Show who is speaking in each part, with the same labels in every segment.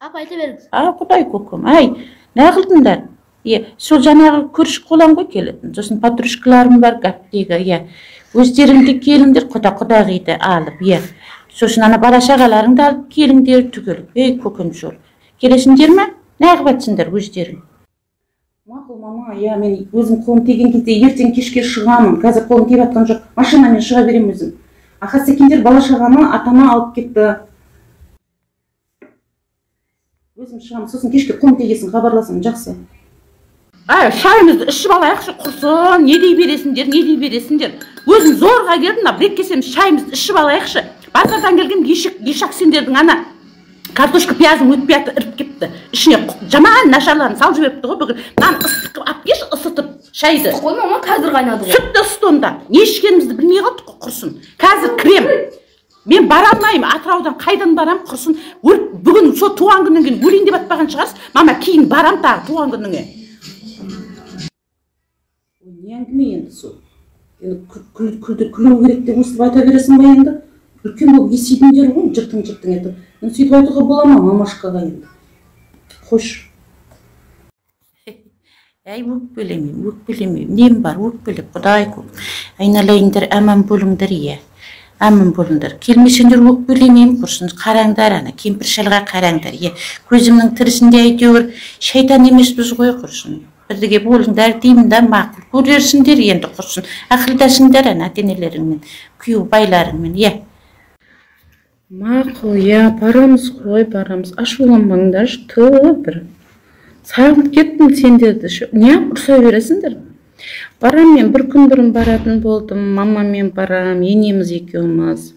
Speaker 1: Апа айта беріңіз.
Speaker 2: Құдай көкем, ай, не қылдыңдар? Сол жаңағы көрші қолан ғой келетін. Сосын подружкаларым бар гәптегі, өздеріңді келіңдер, құда-құдағиды алып, сосын ана бала-шағаларыңды алып келіңдер түгел. Ей, көкем жол. Келесіңдер ме? Неғып атсыңдар өздерің? Мақұл, мама, мен өзім қолым тиген кезде ертең кешке шығамын. Қазір қолым тиіп атқан жоқ. Машинамен шыға берем өзім. Ақасекендер бала-шағаны атама алып кетті. Өзім шығамын, сосын кешке қолым тигесін хабарласам, жақсы. Шайымызды ішіп алайықшы, құрсын, не дей бересіңдер. Өзім зорға келдім, бір кесеміз шайымызды ішіп алайықшы. Базардан келген ешак сендердің ана картошка пиязын өтпей іріп кепті. Ішіне жаман нашарларын салып жіберіпті ғой бүгін. Нан ысытып, апкеш ысытып шайды.
Speaker 1: Қой мама, қазір қайнады ғой.
Speaker 2: Сүтті ысыт онда. Не ішкенімізді білмей қалдық құрсын. Қазір крем. Мен бара алмаймын, Атыраудан қайдан барам құрсын. Бүгін сол туған күннен кейін өлейін деп атпаған шығарсыз. Мама, кейін барам тағы туған күніңе. Не әңгіме енді сол? Күлу керек деп өстіп айта бересің ба енді? Үлкен болып есейдіңдер ғой, жыртың етіп. Сөйтіп айтуға бола ма, мамашқаға енді? Қош. Өкпелемеймін. Нем бар, өкпелеп, құдай көп. Айналайындар, әман болыңдар, әман болыңдар. Келмесеңдер өкпелемеймін, құрсын, қараңдар, ана, кемпір шалға қараңдар, көзімнің тірісінде әйтеуір шайтан емеспіз ғой, құрсын. Бірдіге болыңдар деймін да, мақұл көрерсіңдер енді құрсын. Ақылдасыңдар, ана, денелеріңмен, күйеу байларыңмен, Мақұл, барамыз ғой, барамыз. Ашуланбаңдаршы, бір. Сағынып кеттім сендерді. Не ұрса бересіңдер? Барам мен бір күн бұрын баратын болдым. Мамамен барам, енеміз екеуміз.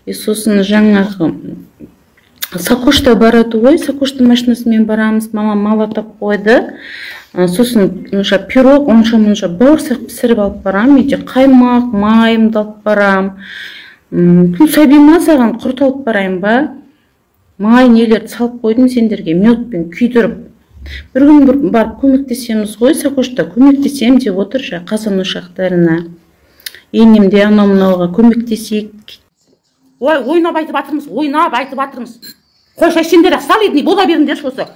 Speaker 2: Сосын жаңағы Сакошта барады ғой, Сакошта машинасымен барамыз. Мама малатап қойды. Сосын пирог, онша-мұнша бауырсақ пісіріп алып барам. Менде қаймақ, майымды алып барам. Күн сәбима саған құрт алып барайын ба? Май нелерді салып қойдым сендерге, медпен күйдіріп. Бір күн барып көмектесеміз ғой, Сакошта көмектесем деп отыр қазан ошақтарына. Енемде анау-мынауға көмектесейік. Ойнап айтып атырмыз. Қойша сендер сал едіне бола беріңдерші осы.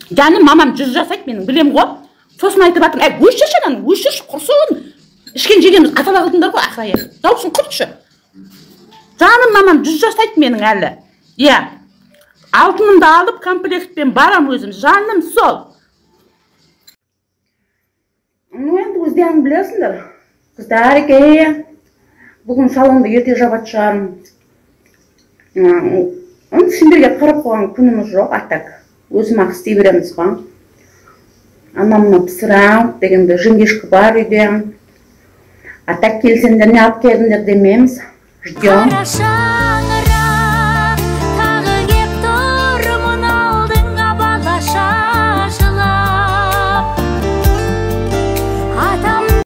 Speaker 2: Жаным, мамам жүз жасайды менің, білем ғой. Сосын айтып атырмын, өшірші құрсын. Ішкен жегеніміз қатала қылдыңдар ғой, ақырайы. Даусын құртшы. Жаным, мамам жүз жасайды менің әлі. Алтынымды алып комплектпен барам өзім, жаным сол. Енді өздерің білесіңдер. Қыздар бүгін салонды ерте жабат шығарым. Сендерге қарап қойған күніміз жоқ, аттак. Өзім ақ істей береміз ғой. Анамына пісірам дегенде жеңгешкі бар үйде. Аттак келсендер не алып келдіңдер демейміз. Ждем.